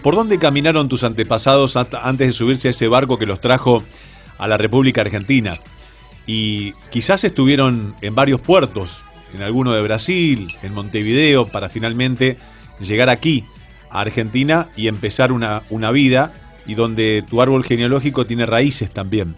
¿Por dónde caminaron tus antepasados antes de subirse a ese barco que los trajo a la República Argentina? Y quizás estuvieron en varios puertos, en alguno de Brasil, en Montevideo, para finalmente llegar aquí, a Argentina, y empezar una vida, y donde tu árbol genealógico tiene raíces también.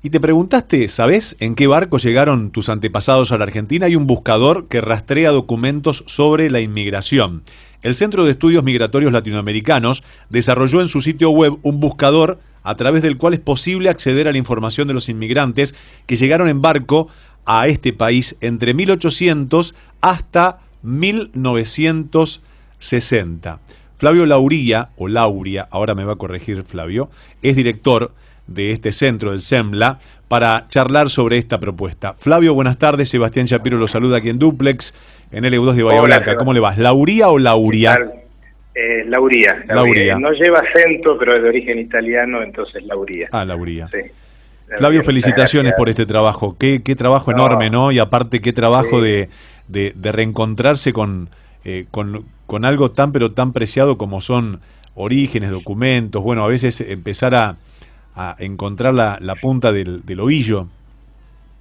Y te preguntaste, ¿sabés en qué barco llegaron tus antepasados a la Argentina? Hay un buscador que rastrea documentos sobre la inmigración. El Centro de Estudios Migratorios Latinoamericanos desarrolló en su sitio web un buscador a través del cual es posible acceder a la información de los inmigrantes que llegaron en barco a este país entre 1800 hasta 1960. Flavio Lauría, o Lauria, ahora me va a corregir Flavio, es director de este centro, del SEMLA, para charlar sobre esta propuesta. Flavio, buenas tardes. Sebastián Shapiro lo saluda aquí en Duplex, en LU2 de Bahía Blanca. ¿Cómo le vas? ¿Lauría o Lauria? Lauría. No lleva acento, pero es de origen italiano, entonces Lauría. Ah, Lauría. Sí. Flavio, felicitaciones por este trabajo. Qué trabajo enorme, ¿no? Y aparte, qué trabajo de reencontrarse con algo tan pero tan preciado como son orígenes, documentos. Bueno, a veces empezar a encontrar la punta del ovillo.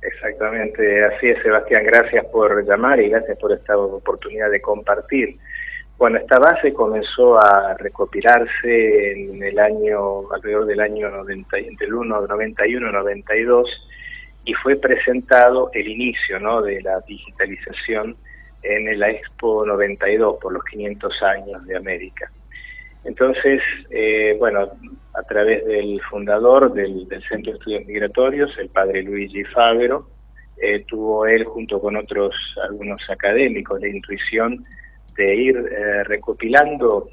Exactamente, así es, Sebastián. Gracias por llamar y gracias por esta oportunidad de compartir. Bueno, esta base comenzó a recopilarse en el año, alrededor del año 91-92, y fue presentado el inicio, ¿no?, de la digitalización en la Expo 92 por los 500 años de América. Entonces, a través del fundador del Centro de Estudios Migratorios, el padre Luigi Fabero, tuvo él, junto con algunos académicos, la intuición de ir recopilando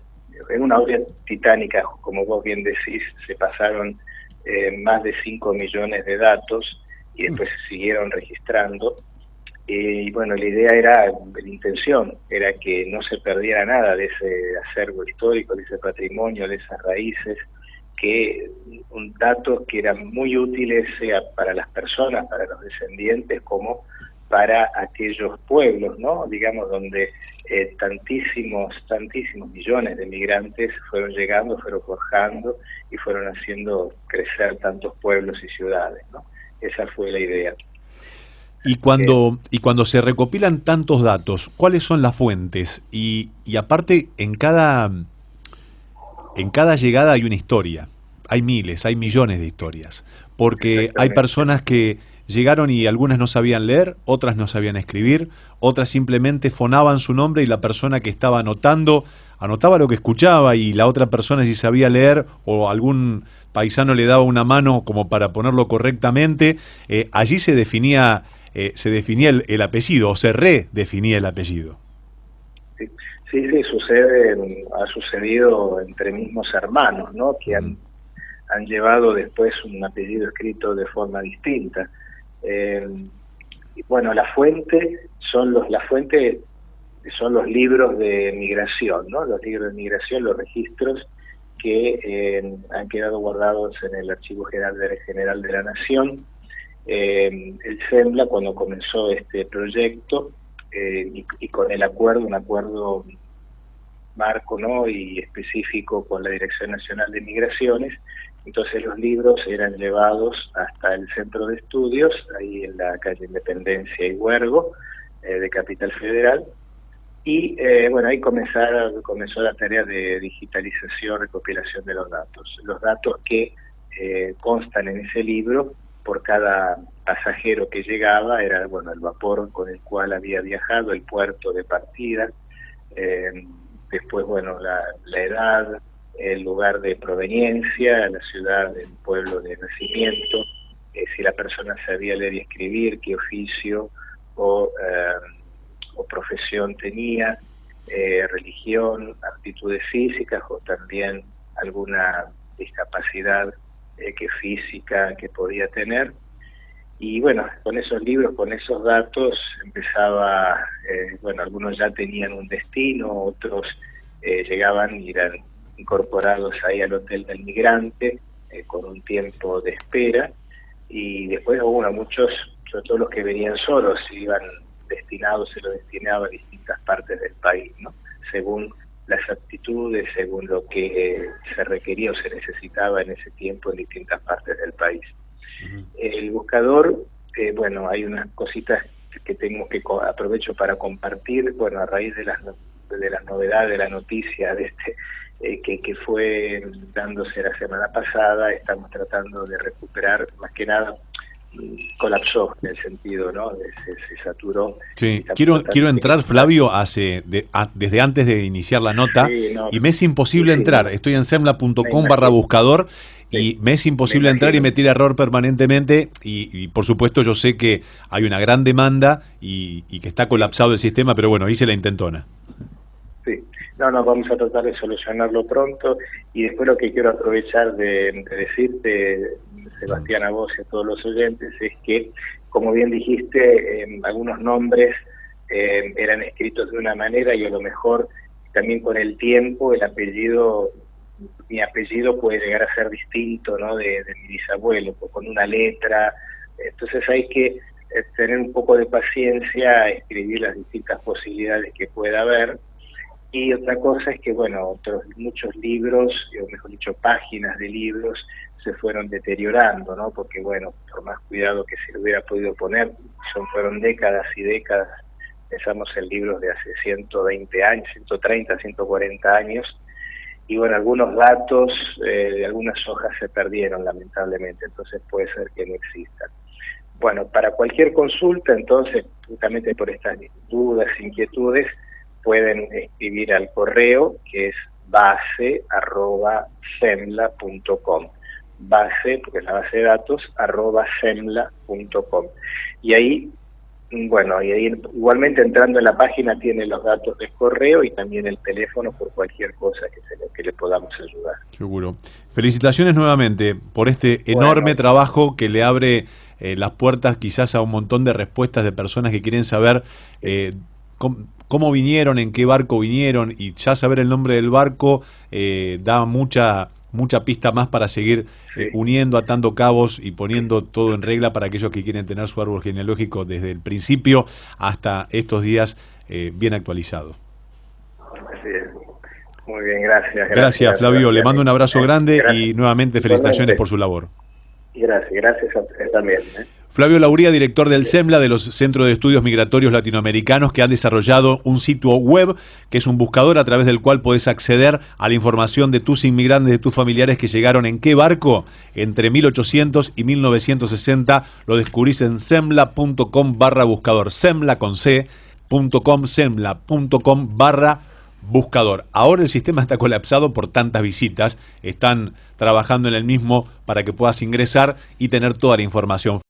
en una obra titánica, como vos bien decís. Se pasaron más de 5 millones de datos y después se siguieron registrando. Y bueno, la idea la intención era que no se perdiera nada de ese acervo histórico, de ese patrimonio, de esas raíces, datos que eran muy útiles, sea para las personas, para los descendientes, como para aquellos pueblos, ¿no?, digamos, donde tantísimos millones de migrantes fueron llegando, fueron forjando y fueron haciendo crecer tantos pueblos y ciudades, ¿no? Esa fue la idea. Y cuando se recopilan tantos datos, ¿cuáles son las fuentes? Y aparte, en cada llegada hay una historia. Hay miles, hay millones de historias. Porque hay personas que llegaron y algunas no sabían leer, otras no sabían escribir, otras simplemente fonaban su nombre y la persona que estaba anotaba lo que escuchaba, y la otra persona, si sabía leer o algún paisano le daba una mano como para ponerlo correctamente, allí se definía el apellido, o se redefinía el apellido. Sí, ha sucedido entre mismos hermanos, ¿no?, que han llevado después un apellido escrito de forma distinta. La fuente son los libros de migración, ¿no? Los libros de migración, los registros que han quedado guardados en el Archivo General de la Nación. El SEMLA, cuando comenzó este proyecto, y con un acuerdo marco, ¿no?, y específico con la Dirección Nacional de Migraciones, entonces los libros eran llevados hasta el centro de estudios, ahí en la calle Independencia y Huergo, de Capital Federal, y ahí comenzó la tarea de digitalización, recopilación de los datos que constan en ese libro. Por cada pasajero que llegaba era el vapor con el cual había viajado, el puerto de partida, después la edad, el lugar de proveniencia, la ciudad, el pueblo de nacimiento, si la persona sabía leer y escribir, qué oficio o profesión tenía, religión, aptitudes físicas o también alguna discapacidad física que podía tener. Y con esos libros, con esos datos empezaba, algunos ya tenían un destino, otros llegaban y eran incorporados ahí al Hotel del Migrante con un tiempo de espera, y después muchos, sobre todo los que venían solos, se lo destinaba a distintas partes del país, ¿no?, según las aptitudes según lo que se requería o se necesitaba en ese tiempo en distintas partes del país. El buscador, bueno, hay unas cositas que tengo que aprovecho para compartir, bueno, a raíz de las novedades de la noticia de que fue dándose la semana pasada. Estamos tratando de recuperar, más que nada colapsó en el sentido, ¿no? Se saturó. Sí, quiero entrar, Flavio, desde antes de iniciar la nota, sí, no, y me es imposible entrar. Estoy en semla.com/buscador y me es imposible entrar y me tira error permanentemente y por supuesto yo sé que hay una gran demanda y que está colapsado el sistema, pero bueno, hice la intentona. Sí, no, vamos a tratar de solucionarlo pronto. Y después lo que quiero aprovechar de decirte, Sebastián, a vos y a todos los oyentes, es que, como bien dijiste, algunos nombres eran escritos de una manera y a lo mejor también con el tiempo mi apellido puede llegar a ser distinto, ¿no? de mi bisabuelo, con una letra. Entonces hay que tener un poco de paciencia, escribir las distintas posibilidades que pueda haber. Y otra cosa es que, bueno, muchos libros, o mejor dicho, páginas de libros, se fueron deteriorando, ¿no? Porque, bueno, por más cuidado que se le hubiera podido poner, fueron décadas y décadas, pensamos en libros de hace 120 años, 130, 140 años, y bueno, algunos datos de algunas hojas se perdieron, lamentablemente, entonces puede ser que no existan. Bueno, para cualquier consulta, entonces, justamente por estas dudas, inquietudes, pueden escribir al correo que es base@semla.com, base, porque es la base de datos, @semla.com. Y ahí, bueno, igualmente entrando en la página tiene los datos del correo y también el teléfono por cualquier cosa que le podamos ayudar. Seguro. Felicitaciones nuevamente por este enorme trabajo que le abre las puertas quizás a un montón de respuestas de personas que quieren saber cómo vinieron, en qué barco vinieron, y ya saber el nombre del barco da mucha pista más para seguir uniendo, atando cabos y poniendo todo en regla para aquellos que quieren tener su árbol genealógico desde el principio hasta estos días bien actualizado. Así es. Muy bien, gracias. Gracias, Flavio. Le mando un abrazo grande y nuevamente felicitaciones por su labor. Gracias a usted también. Flavio Lauría, director del SEMLA, de los Centros de Estudios Migratorios Latinoamericanos, que han desarrollado un sitio web, que es un buscador a través del cual podés acceder a la información de tus inmigrantes, de tus familiares que llegaron en qué barco entre 1800 y 1960. Lo descubrís en semla.com/buscador, semla con c.com, semla.com/buscador. Ahora el sistema está colapsado por tantas visitas, están trabajando en el mismo para que puedas ingresar y tener toda la información.